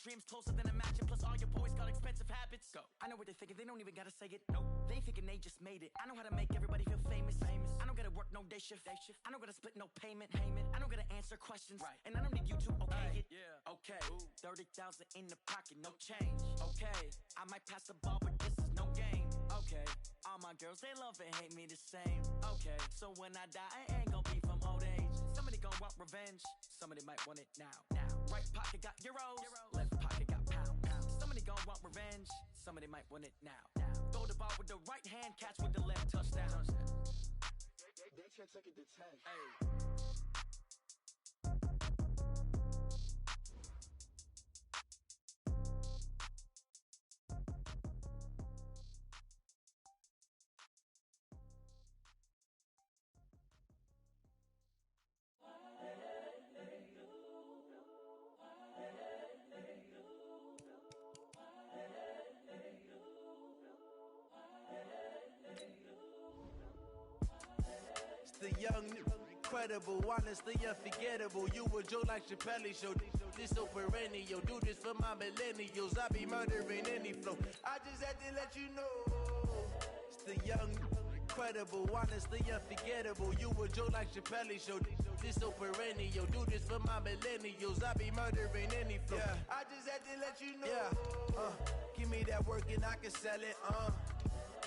dreams closer than imagine. Plus all your boys got expensive habits. Go. I know what they're thinking, they don't even gotta say it. No, they ain't thinking they just made it. I know how to make everybody feel famous. I don't gotta work no day shift. I don't gotta split no payment. I don't gotta answer questions. Right. And I don't need you to okay it. Yeah. Okay. Ooh. 30,000 in the pocket, no change. Okay. I might pass the ball, but this is no game. Okay. All my girls, they love and hate me the same. Okay. So when I die, I ain't gonna be from old age. Somebody gon' want revenge. Somebody might want it now. Right pocket got euros. Left pocket got pounds. Somebody gon' want revenge. Somebody might want it now. Throw the ball with the right hand, catch with the left, touchdown. They can't take it to 10. Hey. The young, incredible, honestly unforgettable. You a Joe like Chappelle show. This so perennial. Do this for my millennials. I be murdering any flow. I just had to let you know. It's the young, incredible, honestly unforgettable. You a Joe like Chappelle show. This so perennial. Do this for my millennials. I be murdering any flow. Yeah. I just had to let you know. Yeah. Give me that work and I can sell it.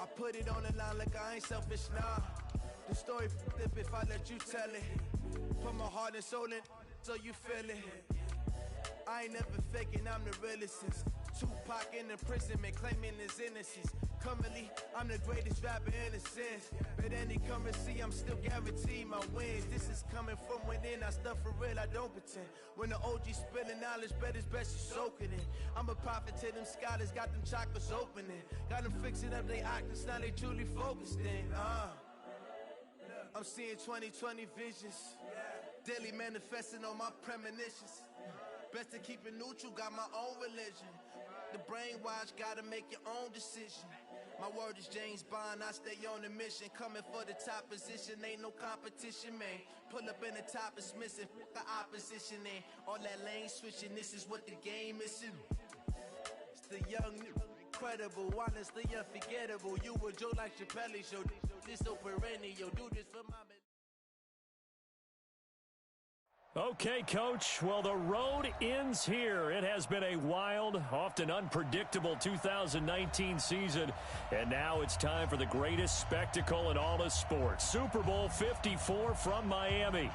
I put it on the line like I ain't selfish, nah. The story flip if I let you tell it. Put my heart and soul in so you feel it. I ain't never faking, I'm the realest since Tupac in imprisonment, claiming his innocence. Currently, I'm the greatest rapper in a sense. But any currency, I'm still guaranteed my wins. This is coming from within, I stuff for real, I don't pretend. When the OG spilling knowledge, bet it's best you soak it in. I'm a prophet to them scholars, got them chakras opening. Got them fixing up they octaves, now they truly focused in. I'm seeing 2020 visions, daily manifesting on my premonitions. Best to keep it neutral, got my own religion. The brainwash, gotta make your own decision. My word is James Bond, I stay on the mission. Coming for the top position, ain't no competition, man. Pull up in the top, it's missing, the opposition ain't. All that lane switching, this is what the game missing. It's the young, incredible, honestly unforgettable. You a Joe like Chappelle show. This so perennial, do this for my... Okay, Coach. Well, the road ends here. It has been a wild, often unpredictable 2019 season. And now it's time for the greatest spectacle in all of sports. Super Bowl 54 from Miami.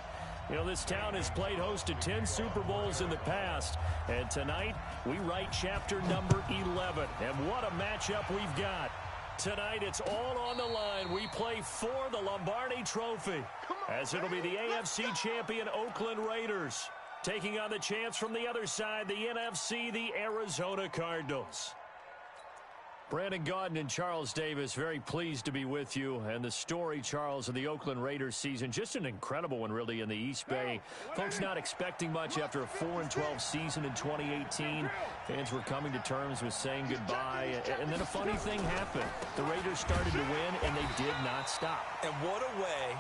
You know, this town has played host to 10 Super Bowls in the past. And tonight, we write chapter number 11. And what a matchup we've got. Tonight, it's all on the line. We play for the Lombardi Trophy, as it'll be the AFC champion Oakland Raiders taking on the champs from the other side, the NFC, the Arizona Cardinals. Brandon Gaudin and Charles Davis, very pleased to be with you. And the story, Charles, of the Oakland Raiders season, just an incredible one, really, in the East Bay. Folks not expecting much after a 4-12 season in 2018. Fans were coming to terms with saying goodbye. And then a funny thing happened. The Raiders started to win, and they did not stop. And what a way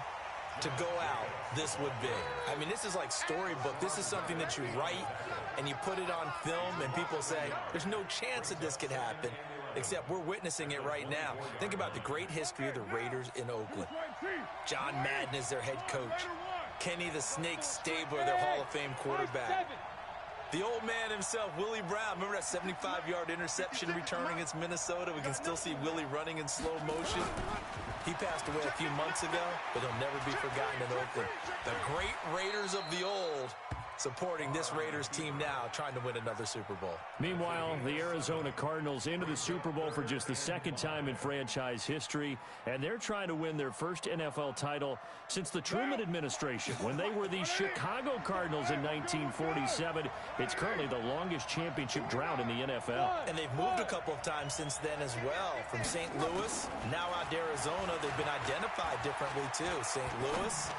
to go out this would be. I mean, this is like storybook. This is something that you write, and you put it on film, and people say, there's no chance that this could happen. Except we're witnessing it right now. Think about the great history of the Raiders in Oakland. John Madden is their head coach. Kenny the Snake Stabler, their Hall of Fame quarterback. The old man himself, Willie Brown. Remember that 75-yard interception return against Minnesota? We can still see Willie running in slow motion. He passed away a few months ago, but he'll never be forgotten in Oakland. The great Raiders of the old supporting this Raiders team now, trying to win another Super Bowl. Meanwhile, the Arizona Cardinals into the Super Bowl for just the second time in franchise history, and they're trying to win their first NFL title since the Truman administration, when they were the Chicago Cardinals in 1947. It's currently the longest championship drought in the NFL. And they've moved a couple of times since then as well, from St. Louis, now out to Arizona. They've been identified differently too. St. Louis,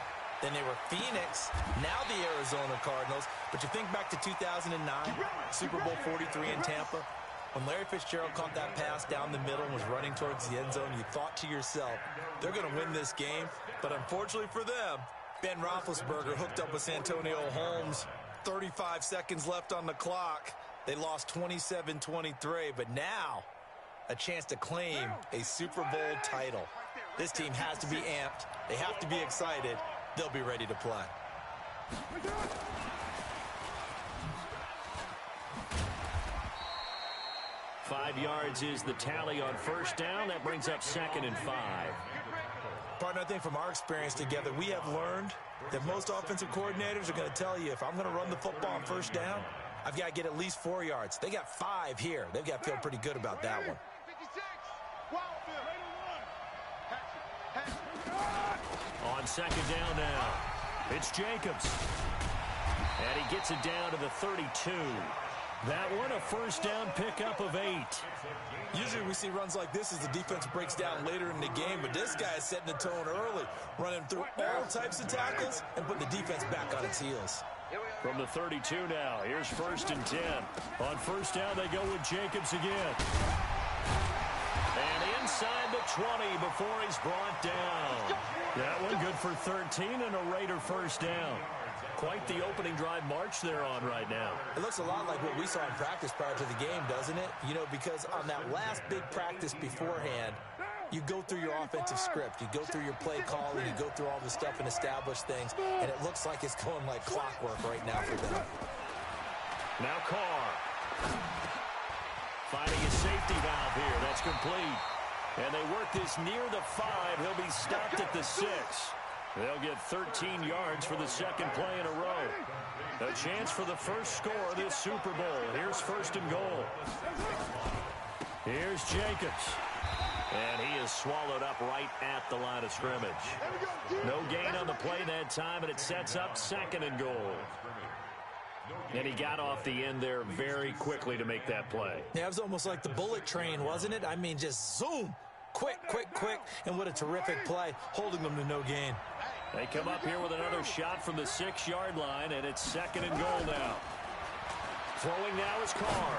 then they were Phoenix, now the Arizona Cardinals. But you think back to 2009, Super Bowl 43 in Tampa, when Larry Fitzgerald caught that pass down the middle and was running towards the end zone, you thought to yourself, they're going to win this game. But unfortunately for them, Ben Roethlisberger hooked up with Santonio Holmes, 35 seconds left on the clock, They lost 27-23, but now a chance to claim a Super Bowl title. This team has to be amped. They have to be excited. They'll be ready to play. 5 yards is the tally on first down. That brings up 2nd and 5. Partner, I think from our experience together, we have learned that most offensive coordinators are going to tell you, if I'm going to run the football on first down, I've got to get at least 4 yards. They got 5 here. They've got to feel pretty good about that one. On 2nd down now, it's Jacobs. And he gets it down to the 32. That one, a first down pickup of 8. Usually we see runs like this as the defense breaks down later in the game, but this guy is setting the tone early, running through all types of tackles and putting the defense back on its heels. From the 32 now, here's 1st and 10. On first down, they go with Jacobs again. And inside the 20 before he's brought down. That one good for 13 and a Raider first down. Quite the opening drive march they're on right now. It looks a lot like what we saw in practice prior to the game, doesn't it? You know, because on that last big practice beforehand, you go through your offensive script, you go through your play calling, you go through all the stuff and establish things, and it looks like it's going like clockwork right now for them. Now Carr. Finding a safety valve here. That's complete. And they work this near the 5. He'll be stopped at the 6. They'll get 13 yards for the second play in a row. A chance for the first score of this Super Bowl. Here's 1st and goal. Here's Jacobs. And he is swallowed up right at the line of scrimmage. No gain on the play that time, and it sets up 2nd and goal. And he got off the end there very quickly to make that play. Yeah, it was almost like the bullet train, wasn't it? I mean, just zoom. Quick, quick, quick. And what a terrific play, holding them to no gain. They come up here with another shot from the 6-yard line, and it's 2nd and goal now. Throwing now is Carr.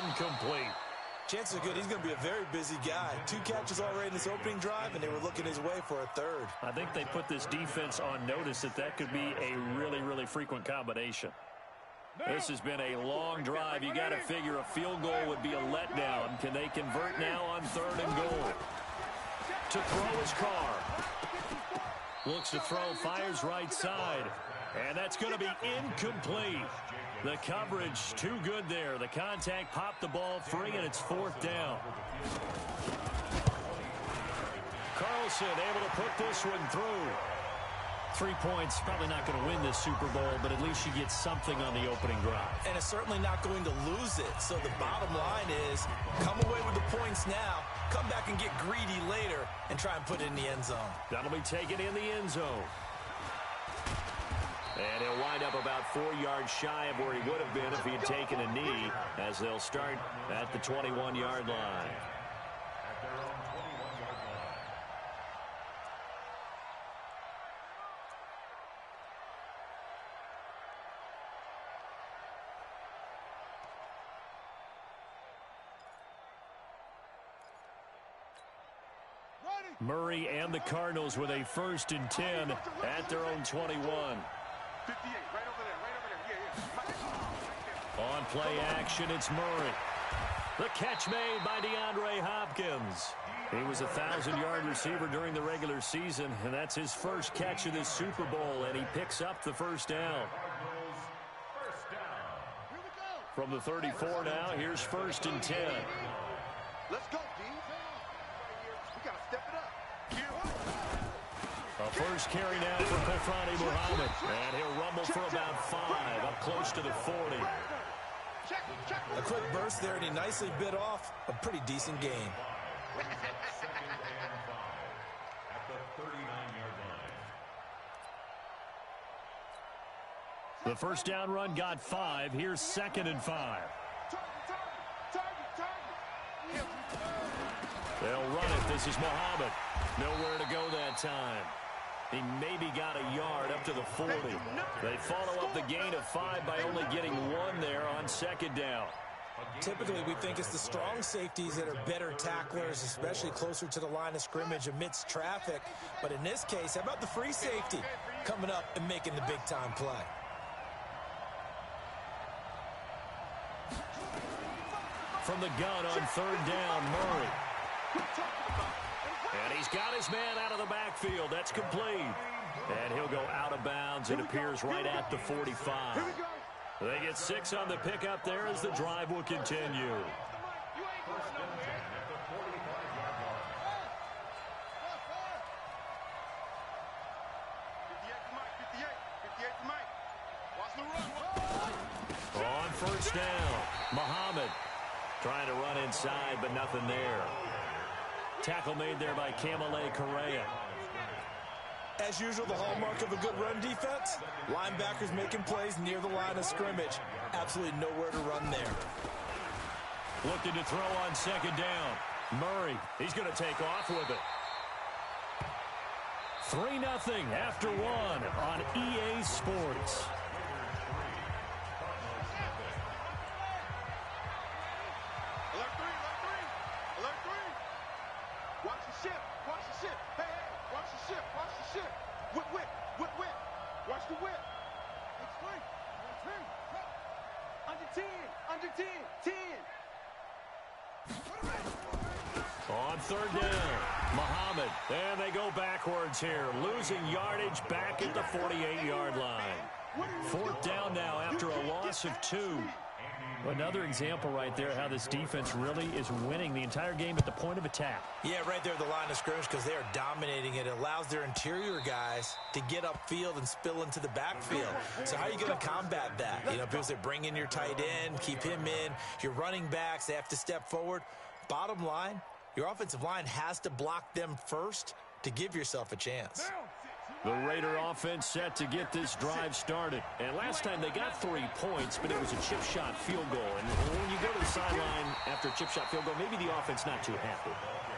Incomplete. Chances are good he's going to be a very busy guy. 2 catches already in this opening drive, and they were looking his way for a 3rd. I think they put this defense on notice that could be a really, really frequent combination. This has been a long drive. You got to figure a field goal would be a letdown. Can they convert now on 3rd and goal? To throw is Carr. Looks to throw, fires right side. And that's going to be incomplete. The coverage too good there. The contact popped the ball free, and it's 4th down. Carlson able to put this one through. 3 points, probably not going to win this Super Bowl, but at least you get something on the opening drive. And it's certainly not going to lose it. So the bottom line is, come away with the points now, come back and get greedy later, and try and put it in the end zone. That'll be taken in the end zone. And he'll wind up about 4 yards shy of where he would have been if he had taken a knee, as they'll start at the 21-yard line. Murray and the Cardinals with a 1st and 10 at their own 21. On play action, it's Murray. The catch made by DeAndre Hopkins. He was a 1,000-yard receiver during the regular season, and that's his first catch of this Super Bowl, and he picks up the first down. From the 34 now, here's 1st and 10. Let's go, D. We got to step it up. A first carry now for Kofrani Muhammad. And he'll rumble for about 5, up close to the 40. A quick burst there, and he nicely bit off a pretty decent gain. The first down run got 5. Here's 2nd and 5. They'll run it. This is Muhammad. Nowhere to go that time. He maybe got a yard up to the 40. They follow up the gain of 5 by only getting 1 there on 2nd down. Typically, we think it's the strong safeties that are better tacklers, especially closer to the line of scrimmage amidst traffic. But in this case, how about the free safety coming up and making the big-time play? from the gun on third down, Murray. And he's got his man out of the backfield. That's complete. And he'll go out of bounds. It appears right at the 45. They get 6 on the pickup there as the drive will continue. On first down, Muhammad trying to run inside, but nothing there. Tackle made there by Kamale Correa. As usual, the hallmark of a good run defense, linebackers making plays near the line of scrimmage. Absolutely nowhere to run there. Looking to throw on second down. Murray, he's going to take off with it. 3-0 after 1 on EA Sports. Watch the whip. It's free. Under 10. 10. On third down, Muhammad. And they go backwards here. Losing yardage back at the 48-yard line. 4th down now after a loss of 2. Another example right there how this defense really is winning the entire game at the point of attack. Yeah, right there at the line of scrimmage because they are dominating it. It allows their interior guys to get upfield and spill into the backfield. So how are you going to combat that? You know, people say bring in your tight end, keep him in. Your running backs, they have to step forward. Bottom line, your offensive line has to block them first to give yourself a chance. The Raider offense set to get this drive started. And last time they got 3 points, but it was a chip shot field goal. And when you go to the sideline after a chip shot field goal, maybe the offense not too happy.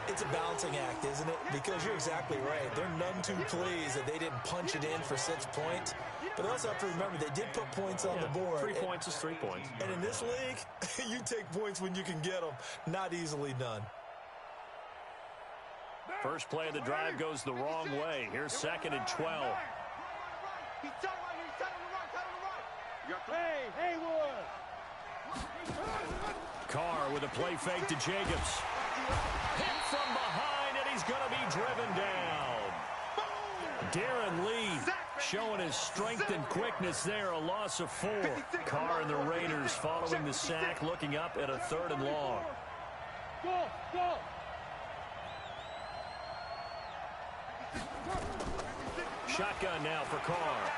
It's a balancing act, isn't it? Because you're exactly right. They're none too pleased that they didn't punch it in for 6 points. But they also have to remember they did put points on the board. 3 points is 3 points. And in this league, you take points when you can get them. Not easily done. First play of the drive goes the wrong way. Here's 2nd and 12. Carr with a play fake to Jacobs. Hit from behind, and he's going to be driven down. Darren Lee showing his strength and quickness there, a loss of 4. Carr and the Raiders following the sack, looking up at a 3rd and long. Go! Shotgun now for Carr.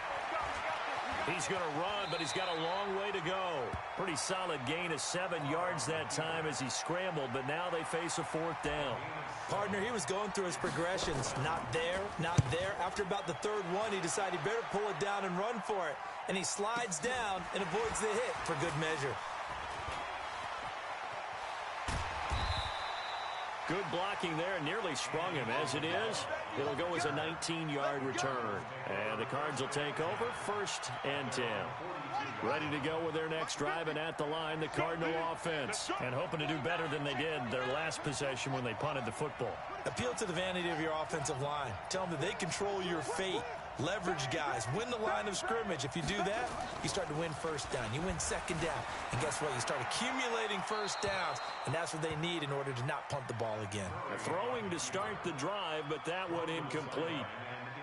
He's going to run, but he's got a long way to go. Pretty solid gain of 7 yards that time as he scrambled, but now they face a 4th down. Partner, he was going through his progressions. Not there, not there. After about the 3rd one, he decided he better pull it down and run for it. And he slides down and avoids the hit for good measure. Good blocking there, nearly sprung him. As it is, it'll go as a 19-yard return. And the Cards will take over, 1st and 10. Ready to go with their next drive, and at the line, the Cardinal offense. And hoping to do better than they did their last possession when they punted the football. Appeal to the vanity of your offensive line. Tell them that they control your fate. Leverage guys. Win the line of scrimmage. If you do that, you start to win 1st down. You win 2nd down. And guess what? You start accumulating 1st downs. And that's what they need in order to not punt the ball again. Throwing to start the drive, but that one incomplete.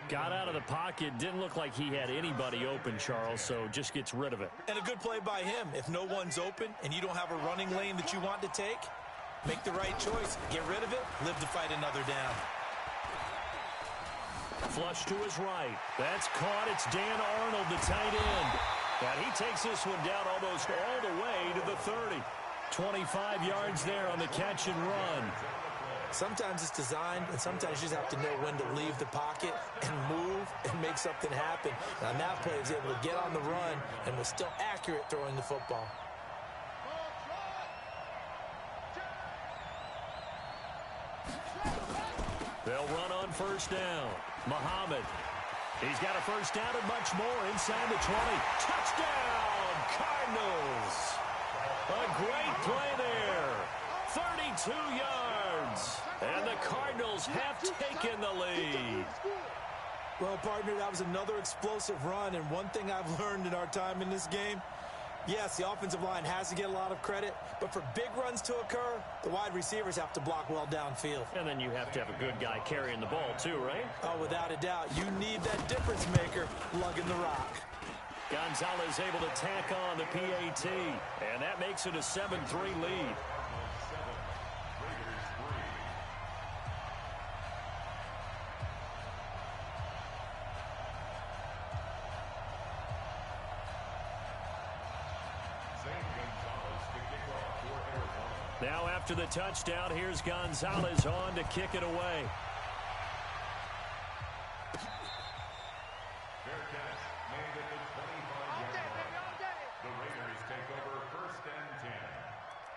Got out of the pocket. Didn't look like he had anybody open, Charles, so just gets rid of it. And a good play by him. If no one's open and you don't have a running lane that you want to take, make the right choice. Get rid of it. Live to fight another down. Flush to his right. That's caught. It's Dan Arnold, the tight end. And he takes this one down almost all the way to the 30. 25 yards there on the catch and run. Sometimes it's designed, and sometimes you just have to know when to leave the pocket and move and make something happen. And on that play, he was able to get on the run and was still accurate throwing the football. They'll run on 1st down. Muhammad. He's got a 1st down and much more inside the 20. Touchdown, Cardinals. A great play there. 32 yards. And the Cardinals have taken the lead. Well, partner, that was another explosive run. And one thing I've learned in our time in this game, Yes, the offensive line has to get a lot of credit, but for big runs to occur, the wide receivers have to block well downfield. And then you have to have a good guy carrying the ball too, right? Oh, without a doubt. You need that difference maker lugging the rock. Gonzalez able to tack on the PAT, and that makes it a 7-3 lead. Now after the touchdown, here's Gonzalez on to kick it away. The Raiders take over 1st and 10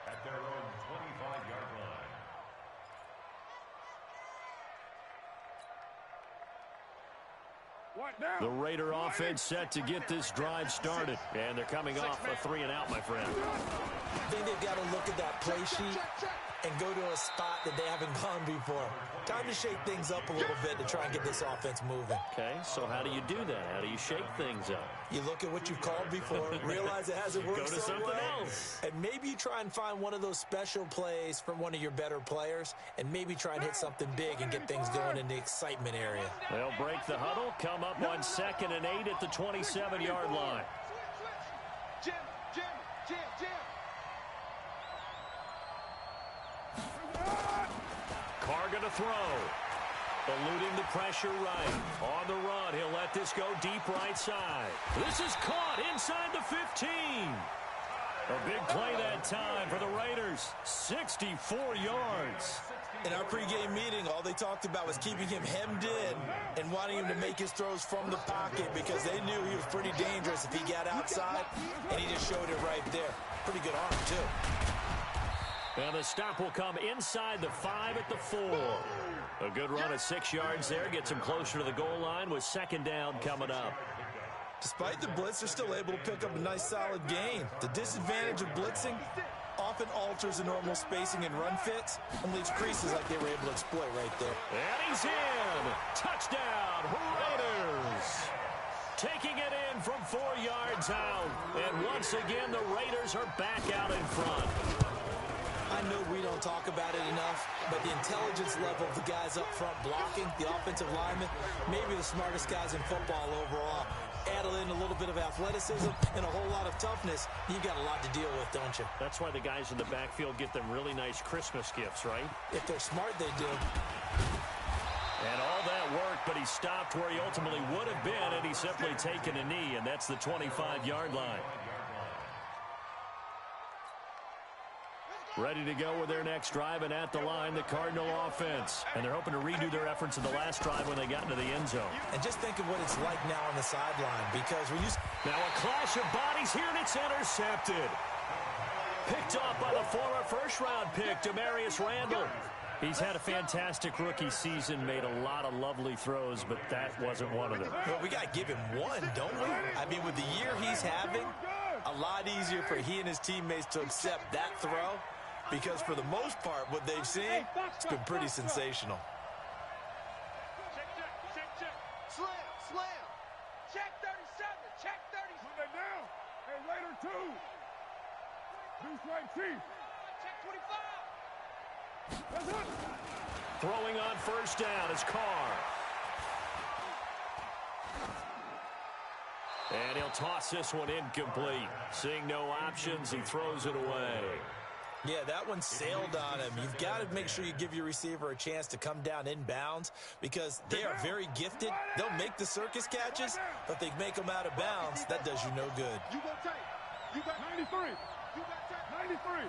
at their own 25-yard line. The Raider offense set to get this drive started, and they're coming off a 3-and-out, my friend. I think they've got to look at that play sheet and go to a spot that they haven't gone before. Time to shake things up a little bit to try and get this offense moving. Okay, so how do you do that? How do you shake things up? You look at what you've called before, realize it hasn't worked Go to so something well, else. and maybe you try and find one of those special plays from one of your better players, and maybe try and hit something big and get things going in the excitement area. They'll break the huddle, come up on 2nd and 8 at the 27-yard line. Jim. Carr going to throw. Eluding the pressure right. On the run, he'll let this go deep right side. This is caught inside the 15. A big play that time for the Raiders. 64 yards. In our pregame meeting, all they talked about was keeping him hemmed in and wanting him to make his throws from the pocket because they knew he was pretty dangerous if he got outside, and he just showed it right there. Pretty good arm, too. And the stop will come inside the 5 at the 4. A good run at 6 yards there. Gets him closer to the goal line with 2nd down coming up. Despite the blitz, they're still able to pick up a nice solid gain. The disadvantage of blitzing often alters the normal spacing and run fits and leaves creases like they were able to exploit right there. And he's in. Touchdown, Raiders. Taking it in from 4 yards out. And once again, the Raiders are back out in front. I know we don't talk about it enough, but the intelligence level of the guys up front blocking, the offensive linemen, maybe the smartest guys in football overall. Add in a little bit of athleticism and a whole lot of toughness, you got a lot to deal with, don't you? That's why the guys in the backfield get them really nice Christmas gifts, right? If they're smart, they do. And all that worked, but he stopped where he ultimately would have been, and he's simply taken a knee, and that's the 25-yard line. Ready to go with their next drive, and at the line, the Cardinal offense. And they're hoping to redo their efforts in the last drive when they got into the end zone. And just think of what it's like now on the sideline, because when you... Now a clash of bodies here, and it's intercepted. Picked off by the former first-round pick, Demarius Randall. He's had a fantastic rookie season, made a lot of lovely throws, but that wasn't one of them. Well, we got to give him one, don't we? I mean, with the year he's having, a lot easier for he and his teammates to accept that throw. Because for the most part, what they've seen, it's been pretty sensational. Check. Slam. Check 37. Check 37. Put that down. Hey, Raider 2. Deuce right, Chief. Check 25. That's it. Throwing on first down is Carr. And he'll toss this one incomplete. Seeing no options, he throws it away. Yeah, that one sailed on him. You've got to make sure you give your receiver a chance to come down inbounds because they are very gifted. They'll make the circus catches, but they make them out of bounds. That does you no good. You got tape. You got 93. You got tape. 93.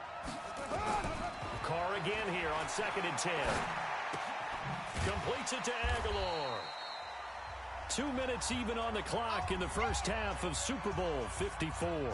Carr again here on 2nd and 10. Completes it to Aguilar. 2 minutes even on the clock in the first half of Super Bowl 54.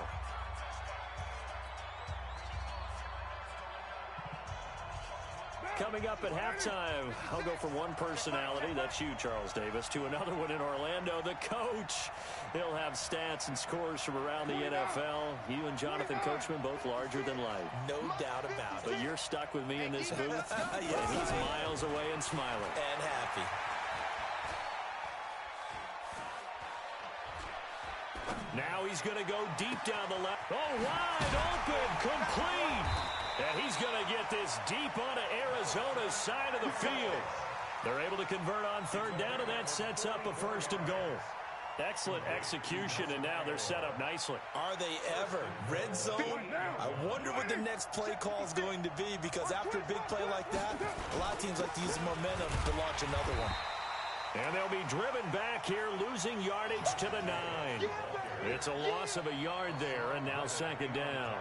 Coming up at halftime, I'll go from one personality, that's you, Charles Davis, to another one in Orlando, the coach. He'll have stats and scores from around the NFL. You and Jonathan Coachman, both larger than life. No doubt about it. But you're stuck with me in this booth, Yes, and he's I am. miles away and smiling. And happy. Now he's going to go deep down the left. Oh, wide open, complete. And he's going to get this deep onto Arizona's side of the field. They're able to convert on third down, and that sets up a 1st and goal. Excellent execution, and now they're set up nicely. Are they ever? Red zone? I wonder what the next play call is going to be, because after a big play like that, a lot of teams like to use momentum to launch another one. And they'll be driven back here, losing yardage to the 9. It's a loss of a yard there, and now 2nd down.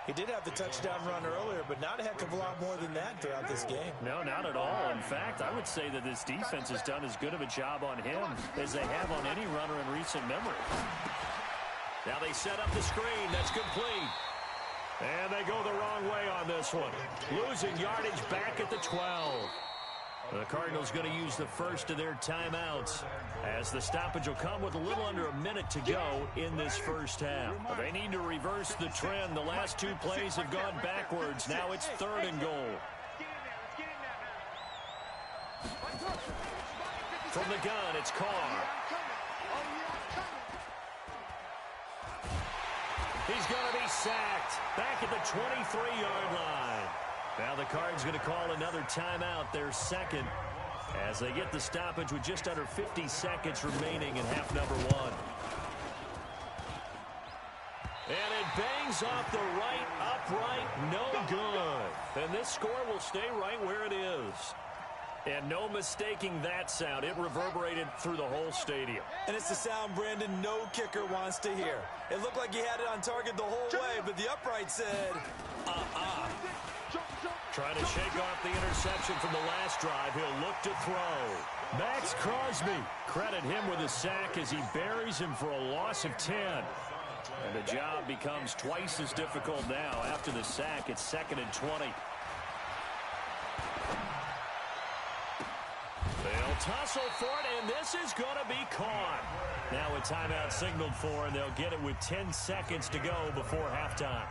He did have the touchdown run earlier, but not a heck of a lot more than that throughout this game. No, not at all. In fact, I would say that this defense has done as good of a job on him as they have on any runner in recent memory. Now they set up the screen. That's complete. And they go the wrong way on this one. Losing yardage back at the 12. The Cardinals going to use the first of their timeouts, as the stoppage will come with a little under a minute to go in this first half. They need to reverse the trend. The last 2 plays have gone backwards. Now it's 3rd and goal. From the gun, it's Carr. He's going to be sacked back at the 23-yard line. Now the Cards going to call another timeout, their 2nd, as they get the stoppage with just under 50 seconds remaining in half number 1. And it bangs off the right upright, no good. And this score will stay right where it is. And no mistaking that sound. It reverberated through the whole stadium. And it's the sound, Brandon, no kicker wants to hear. It looked like he had it on target the whole way, but the upright said, Trying to shake off the interception from the last drive. He'll look to throw. Max Crosby. Credit him with a sack as he buries him for a loss of 10. And the job becomes twice as difficult now. After the sack, it's 2nd and 20. They'll tussle for it, and this is going to be caught. Now a timeout signaled for, and they'll get it with 10 seconds to go before halftime.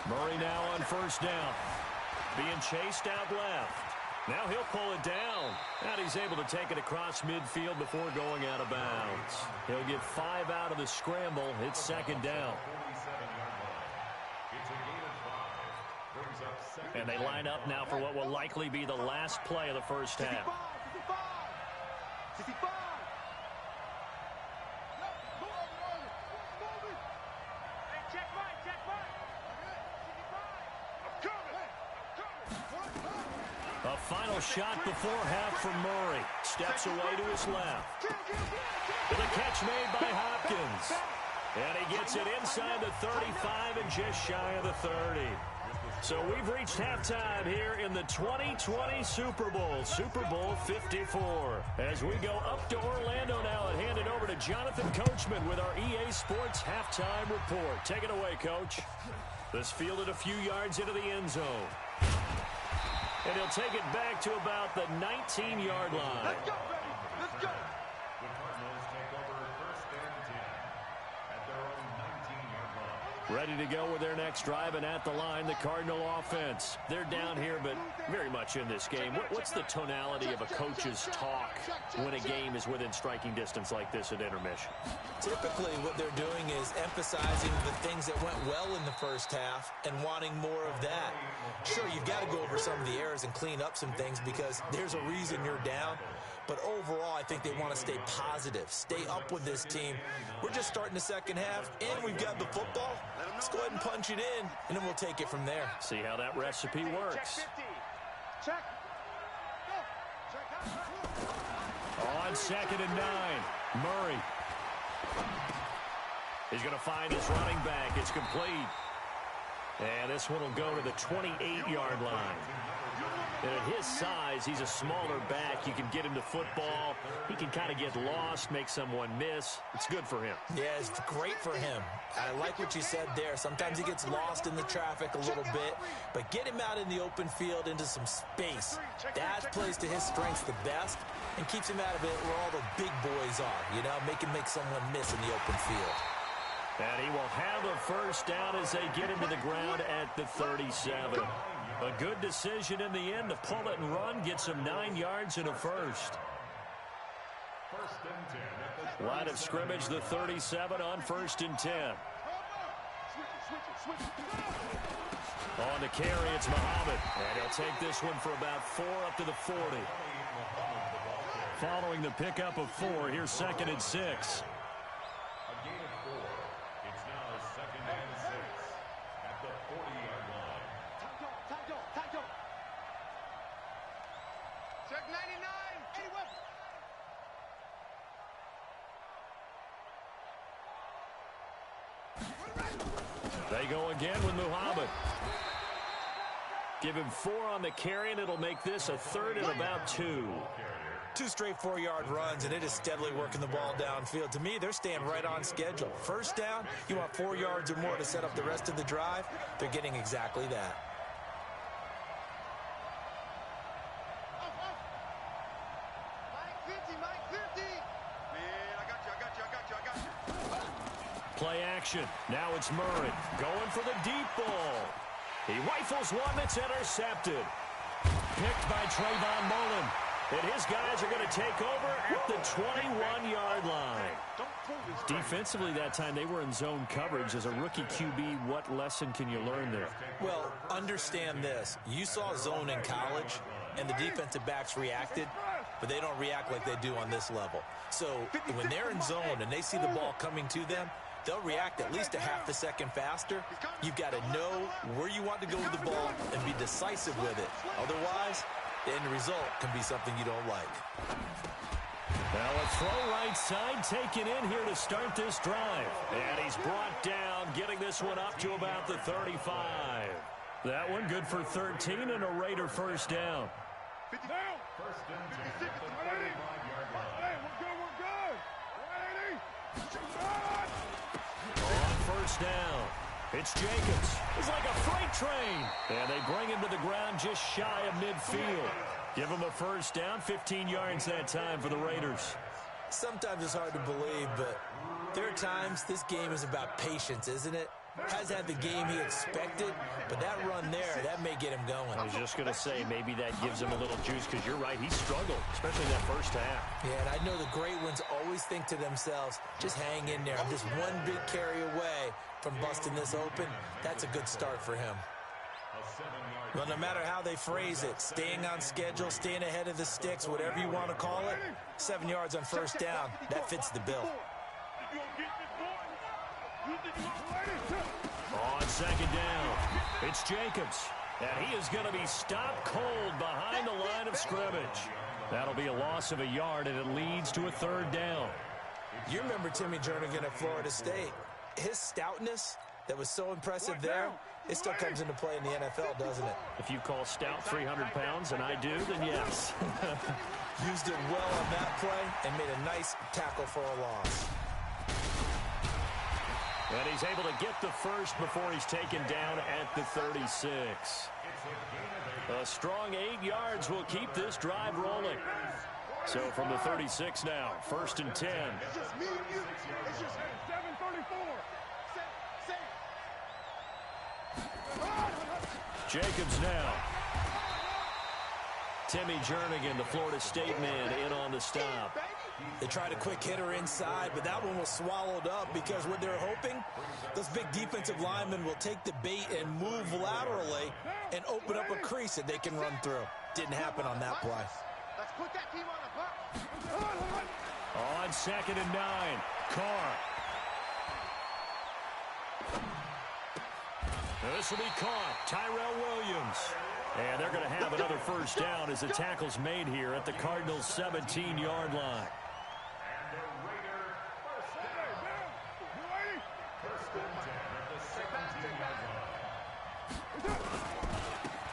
Murray now on 1st down. Being chased out left. Now he'll pull it down. And he's able to take it across midfield before going out of bounds. He'll get 5 out of the scramble. It's 2nd down. And they line up now for what will likely be the last play of the first half. A final shot before half from Murray. Steps away to his left. And the catch made by Hopkins. And he gets it inside the 35 and just shy of the 30. So we've reached halftime here in the 2020 Super Bowl, Super Bowl 54. As we go up to Orlando now and hand it over to Jonathan Coachman with our EA Sports Halftime Report. Take it away, Coach. This fielded a few yards into the end zone. And he'll take it back to about the 19-yard line. Let's go, baby. Let's go. The Cardinals take over 1st and 10 at their own 19-yard line. Ready to go with their next drive, and at the line, the Cardinal offense. They're down here, but very much in this game. What's the tonality of a coach's talk when a game is within striking distance like this at intermission? Typically, what they're doing is emphasizing the things that went well in the first half and wanting more of that. Sure, you've got to go over some of the errors and clean up some things because there's a reason you're down. But overall, I think they want to stay positive, stay up with this team. We're just starting the second half, and we've got the football. Let's go ahead and punch it in, and then we'll take it from there. See how that recipe works. Check. On 2nd and 9, Murray. He's going to find his running back. It's complete. And this one will go to the 28-yard line. And at his size, he's a smaller back. You can get into football. He can kind of get lost, make someone miss. It's good for him. Yeah, it's great for him. I like what you said there. Sometimes he gets lost in the traffic a little bit, but get him out in the open field into some space. That plays to his strengths the best and keeps him out of it where all the big boys are, you know, make someone miss in the open field. And he will have a first down as they get into the ground at the 37. A good decision in the end to pull it and run, get some 9 yards and a first. Line of scrimmage, the 37 on 1st and 10. On the carry, it's Muhammad. And he'll take this one for about 4 up to the 40. Following the pickup of 4, here's 2nd and 6. They go again with Muhammad. Give him 4 on the carry, and it'll make this a 3rd and about 2. 2 straight 4-yard runs, and it is steadily working the ball downfield. To me, they're staying right on schedule. First down, you want 4 yards or more to set up the rest of the drive. They're getting exactly that. Play action. Now it's Murray going for the deep ball. He rifles one that's intercepted. Picked by Trayvon Mullen. And his guys are going to take over at the 21-yard line. Defensively that time, they were in zone coverage. As a rookie QB, what lesson can you learn there? Well, understand this. You saw zone in college, and the defensive backs reacted, but they don't react like they do on this level. So when they're in zone and they see the ball coming to them, they'll react at least a half a second faster. You've got to know where you want to go with the ball and be decisive with it. Otherwise, the end result can be something you don't like. Now a throw right side taken in here to start this drive. And he's brought down, getting this one up to about the 35. That one good for 13 and a Raider first down. First and 10 at the 35-yard line. On first down, it's Jacobs. It's like a freight train. And they bring him to the ground just shy of midfield. Give him a first down, 15 yards that time for the Raiders. Sometimes it's hard to believe, but there are times this game is about patience, isn't it? Hasn't had the game he expected, but that run there, that may get him going. I was just going to say, maybe that gives him a little juice, because you're right, he struggled, especially that first half. Yeah, and I know the great ones always think to themselves, just hang in there. I'm just one big carry away from busting this open. That's a good start for him. Well, no matter how they phrase it, staying on schedule, staying ahead of the sticks, whatever you want to call it, 7 yards on first down, that fits the bill. On second down, it's Jacobs. And he is going to be stopped cold behind the line of scrimmage. That'll be a loss of a yard, and it leads to a third down. You remember Timmy Drnk08's at Florida State. His stoutness that was so impressive there, it still comes into play in the NFL, doesn't it? If you call stout 300 pounds, and I do, then yes. Used it well on that play and made a nice tackle for a loss. And he's able to get the first before he's taken down at the 36. A strong 8 yards will keep this drive rolling. So from the 36 now, 1st and 10. Jacobs now. Timmy Jernigan, the Florida State man, in on the stop. They tried a quick hitter inside, but that one was swallowed up because what they're hoping, those big defensive linemen will take the bait and move laterally and open up a crease that they can run through. Didn't happen on that play. Let's put that team on the box. On 2nd and 9, Carr. This will be caught. Tyrell Williams. And they're going to have another first down as the tackle's made here at the Cardinals' 17-yard line.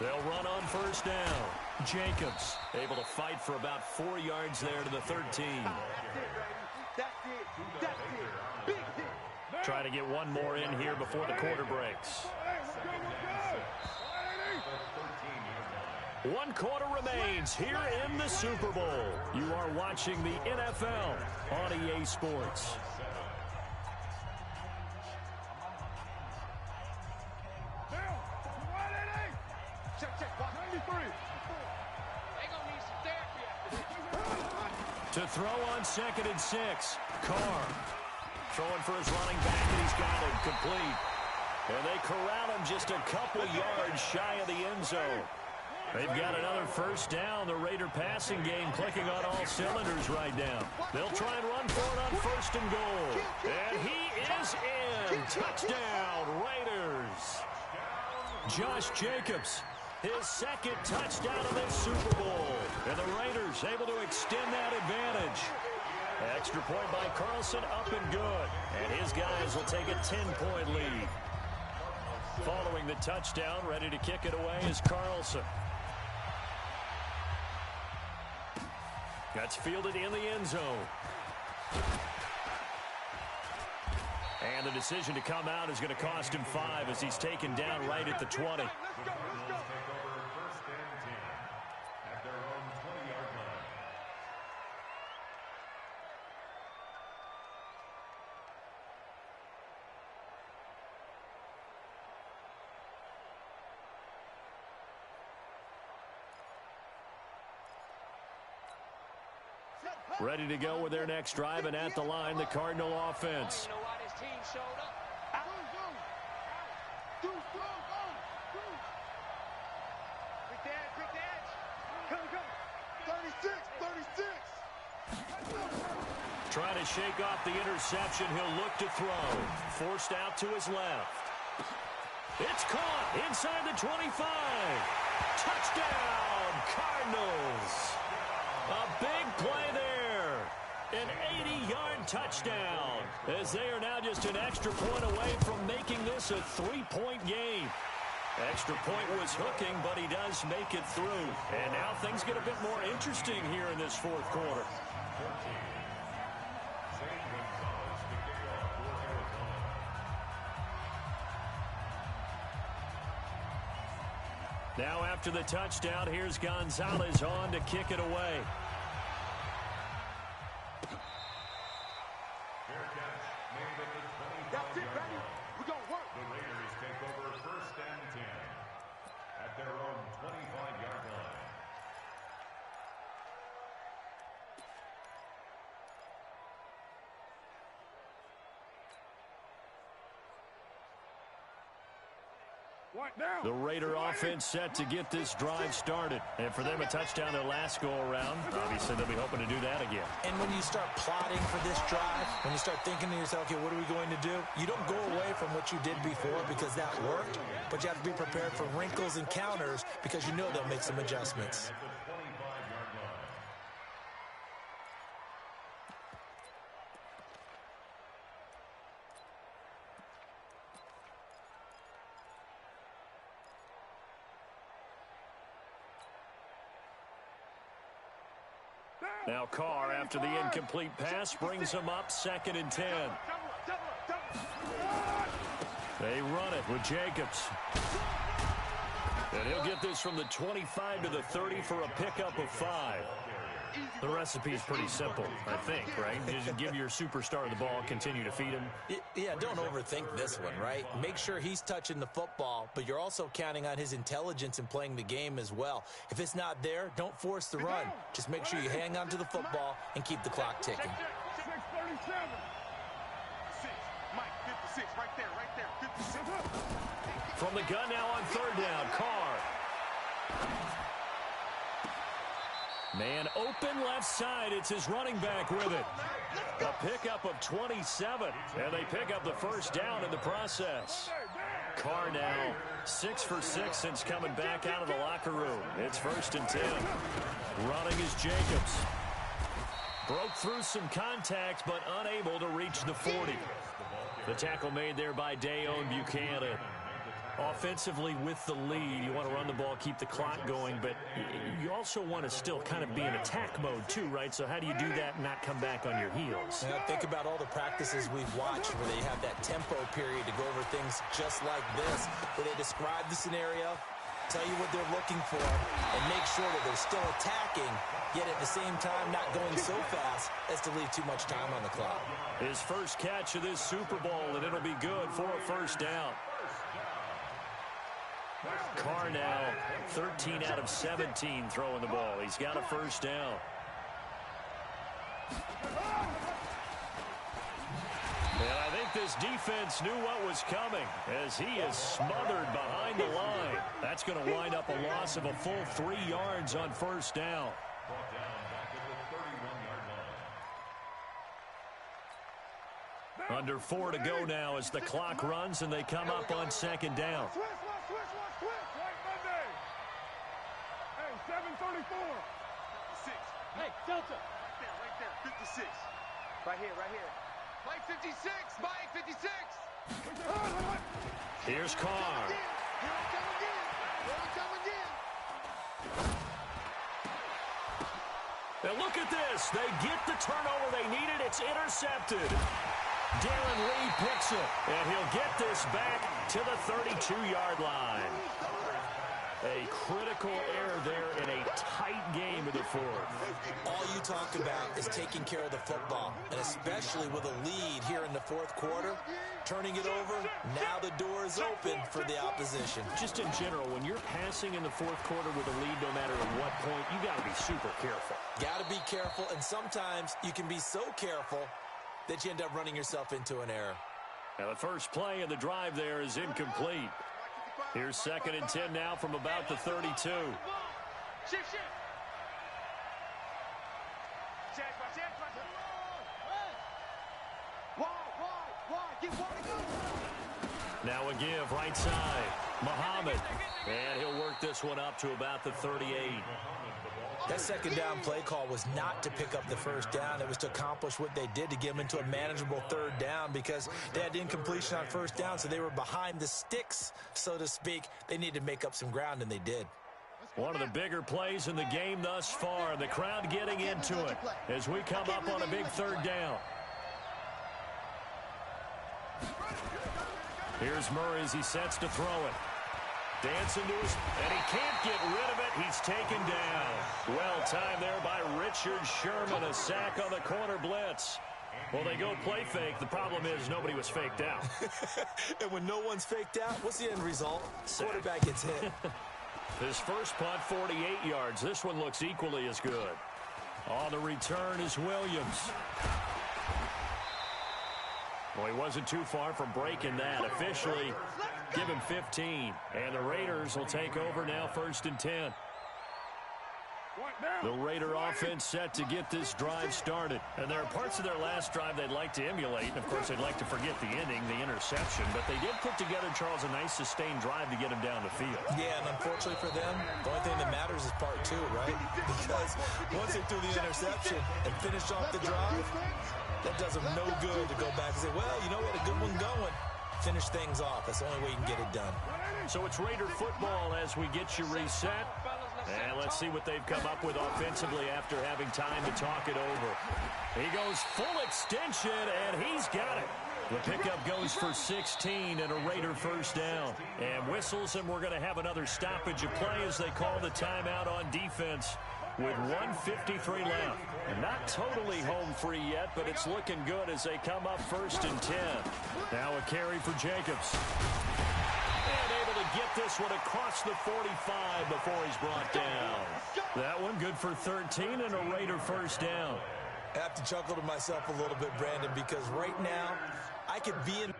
They'll run on first down. Jacobs able to fight for about 4 yards there to the 13. That's it. Big hit. Try to get one more in here before the quarter breaks. 1 quarter remains here in the Super Bowl. You are watching the NFL on EA Sports. To throw on 2nd and 6. Carr throwing for his running back, and he's got it complete. And they corral him just a couple yards shy of the end zone. They've got another first down. The Raider passing game clicking on all cylinders right now. They'll try and run for it on 1st and goal. And he is in. Touchdown, Raiders. Josh Jacobs, his 2nd touchdown of this Super Bowl. And the Raiders able to extend that advantage. Extra point by Carlson, up and good. And his guys will take a 10-point lead. Following the touchdown, ready to kick it away is Carlson. That's fielded in the end zone. And the decision to come out is going to cost him 5 as he's taken down right at the 20. Ready to go with their next drive, and at the line, the Cardinal offense. Trying to shake off the interception. He'll look to throw. Forced out to his left. It's caught inside the 25. Touchdown, Cardinals. A big play there. An 80-yard touchdown, as they are now just an extra point away from making this a 3-point game. Extra point was hooking, but he does make it through. And now things get a bit more interesting here in this 4th quarter. Now after the touchdown, here's Gonzalez on to kick it away. That's it, baby. We're going to work. The Raiders take over 1st and 10 at their own 25-yard line. The Raider offense set to get this drive started. And for them, a touchdown their last go-around. Obviously, they'll be hoping to do that again. And when you start plotting for this drive, when you start thinking to yourself, okay, what are we going to do? You don't go away from what you did before because that worked, but you have to be prepared for wrinkles and counters because you know they'll make some adjustments. Now Carr, after the incomplete pass, brings him up 2nd and 10. They run it with Jacobs. And he'll get this from the 25 to the 30 for a pickup of 5. The recipe's pretty simple, I think, right? Just give your superstar the ball, continue to feed him. Yeah, don't overthink this one, right? Make sure he's touching the football, but you're also counting on his intelligence in playing the game as well. If it's not there, don't force the run. Just make sure you hang on to the football and keep the clock ticking. 6:37. Mike, 56, right there, 56. From the gun now on 3rd down, Carr. Man open left side. It's his running back with it. A pickup of 27, and they pick up the first down in the process. Carr now 6 for 6 since coming back out of the locker room. It's 1st and 10. Running is Jacobs. Broke through some contact, but unable to reach the 40. The tackle made there by Dayon Buchanan. Offensively with the lead, you want to run the ball, keep the clock going, but you also want to still kind of be in attack mode too, right? So how do you do that and not come back on your heels? Yeah, think about all the practices we've watched where they have that tempo period to go over things just like this, where they describe the scenario, tell you what they're looking for, and make sure that they're still attacking, yet at the same time not going so fast as to leave too much time on the clock. His first catch of this Super Bowl, and it'll be good for a first down. Carr now 13 out of 17 throwing the ball. He's got a first down. And I think this defense knew what was coming as he is smothered behind the line. That's going to wind up a loss of a full 3 yards on first down. Brought down back at the 31-yard line. Under 4 to go now as the clock runs and they come up on second down. Switch, right Monday. Hey, 734. 6. Hey, Delta. Right there, 56. Right here. Mike 56, Mike 56. Here's Carr. Here I come again. And look at this. They get the turnover they needed. It's intercepted. Darren Lee picks it, and he'll get this back to the 32-yard line. A critical error there in a tight game in the fourth. All you talk about is taking care of the football, and especially with a lead here in the fourth quarter, turning it over, now the door is open for the opposition. Just in general, when you're passing in the fourth quarter with a lead, no matter at what point, you got to be super careful. Got to be careful, and sometimes you can be so careful that you end up running yourself into an error. Now the first play of the drive there is incomplete. Here's 2nd and 10 now from about the 32. Shift. Now a give right side. Muhammad. And he'll work this one up to about the 38. That second down play call was not to pick up the first down. It was to accomplish what they did to get them into a manageable third down because they had incompletion on first down, so they were behind the sticks, so to speak. They needed to make up some ground, and they did. One of the bigger plays in the game thus far. The crowd getting into it as we come up on a big third down. Here's Murray as he sets to throw it. Dancing to his, and he can't get rid of it. He's taken down. Well timed there by Richard Sherman. A sack on the corner blitz. Well, they go play fake. The problem is nobody was faked out. And when no one's faked out, what's the end result? Quarterback gets hit. His first punt, 48 yards. This one looks equally as good. On the return is Williams. Well, he wasn't too far from breaking that. Officially, give him 15. And the Raiders will take over now, 1st and 10. The Raider offense set to get this drive started. And there are parts of their last drive they'd like to emulate. And, of course, they'd like to forget the ending, the interception. But they did put together, Charles, a nice sustained drive to get him down the field. Yeah, and unfortunately for them, the only thing that matters is part 2, right? Because once they threw the interception and finished off the drive, that does them no good to go back and say, well, you know, we had a good one going. Finish things off. That's the only way you can get it done. So it's Raider football as we get you reset. And let's see what they've come up with offensively after having time to talk it over. He goes full extension, and he's got it. The pickup goes for 16 and a Raider first down. And whistles, and we're going to have another stoppage of play as they call the timeout on defense with 1:53 left. Not totally home free yet, but it's looking good as they come up 1st and 10. Now a carry for Jacobs. And able to get this one across the 45 before he's brought down. That one good for 13 and a Raider first down. I have to chuckle to myself a little bit, Brandon, because right now I could be in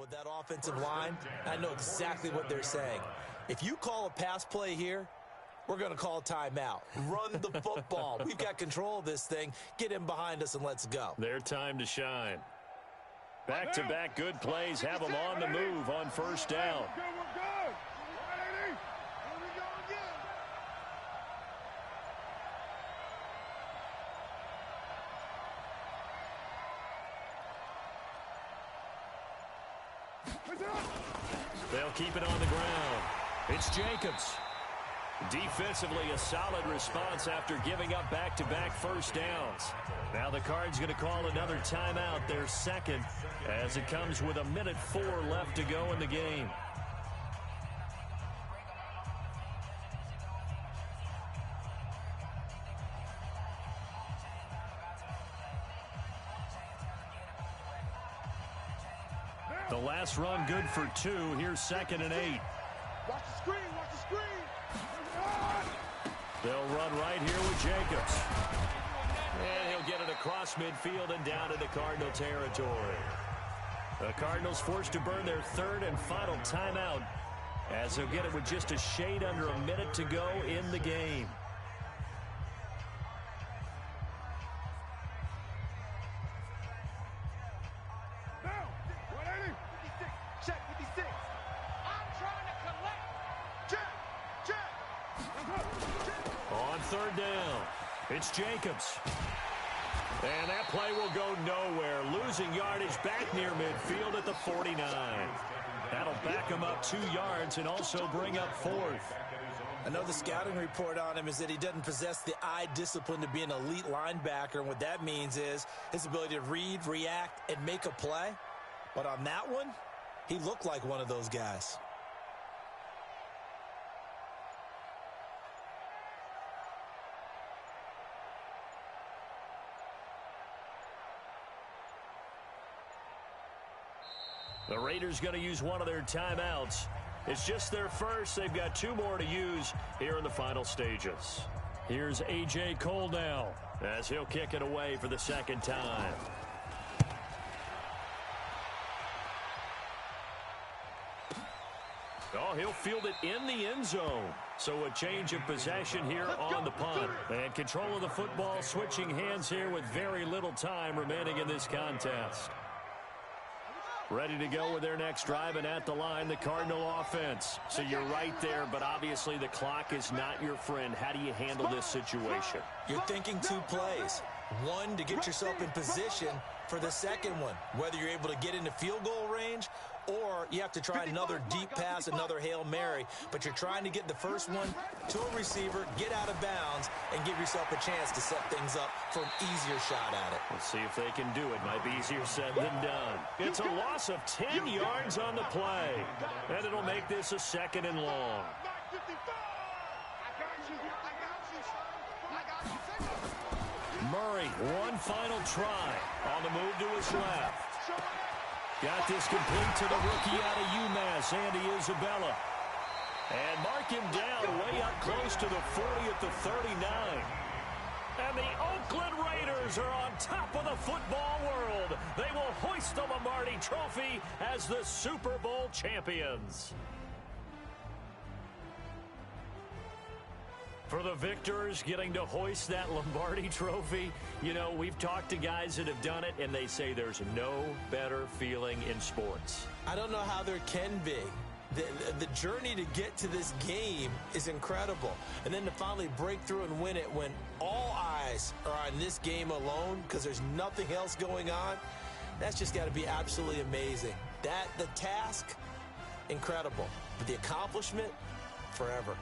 with that offensive line. I know exactly what they're saying. If you call a pass play here, we're going to call a timeout. Run the football. We've got control of this thing. Get him behind us and let's go. Their time to shine. Back-to-back good plays have them on the move on first down. They'll keep it on the ground. It's Jacobs. Defensively, a solid response after giving up back-to-back first downs. Now the Cards going to call another timeout, their second, as it comes with 1:04 left to go in the game. The last run good for 2. Here's 2nd and 8. Watch the screen, watch the screen. They'll run right here with Jacobs. And he'll get it across midfield and down into Cardinal territory. The Cardinals forced to burn their 3rd and final timeout, as they'll get it with just a shade under a minute to go in the game. Check 56. I'm trying to collect. Check. On 3rd down, it's Jacobs. And that play will go nowhere. Losing yardage back near midfield at the 49. That'll back him up 2 yards and also bring up 4th. I know the scouting report on him is that he doesn't possess the eye discipline to be an elite linebacker. And what that means is his ability to read, react, and make a play. But on that one, he looked like one of those guys. The Raiders going to use one of their timeouts. It's just their first. They've got 2 more to use here in the final stages. Here's A.J. Cole now, as he'll kick it away for the 2nd time. Oh, he'll field it in the end zone. So a change of possession here on the punt. And control of the football switching hands here with very little time remaining in this contest. Ready to go with their next drive, and at the line, the Cardinal offense. So you're right there, but obviously the clock is not your friend. How do you handle this situation? You're thinking 2 plays. One, to get yourself in position for the second one, whether you're able to get into field goal range or you have to try another deep pass, another Hail Mary. But you're trying to get the first one to a receiver, get out of bounds, and give yourself a chance to set things up for an easier shot at it. Let's see if they can do it. Might be easier said than done. It's a loss of 10 yards on the play, and it'll make this a 2nd and long. Murray, one final try on the move to his left. Got this complete to the rookie out of UMass, Andy Isabella. And mark him down way up close to the 40 at the 39. And the Oakland Raiders are on top of the football world. They will hoist the Lombardi Trophy as the Super Bowl champions. For the victors getting to hoist that Lombardi Trophy, you know, we've talked to guys that have done it, and they say there's no better feeling in sports. I don't know how there can be. The journey to get to this game is incredible. And then to finally break through and win it when all eyes are on this game alone because there's nothing else going on, that's just got to be absolutely amazing. The task, incredible. But the accomplishment, forever.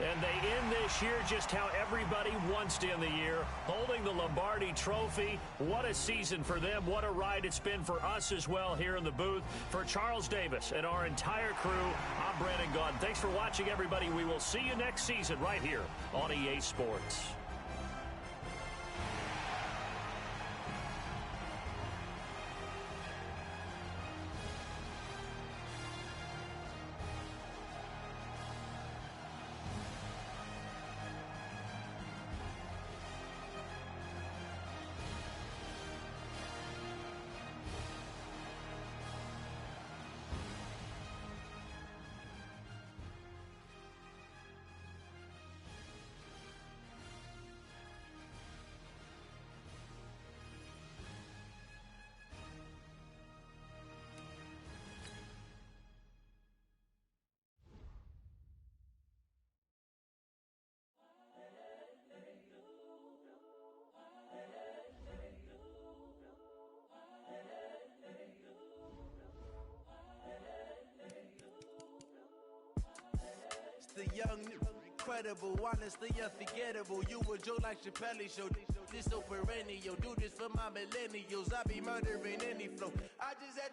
And they end this year just how everybody wants to end the year, holding the Lombardi Trophy. What a season for them. What a ride it's been for us as well here in the booth. For Charles Davis and our entire crew, I'm Brandon Gaudin. Thanks for watching, everybody. We will see you next season right here on EA Sports. the young, incredible, honestly unforgettable. You a joke like Chappelle Show. This so perennial. Do this for my millennials. I be murdering any flow. I just had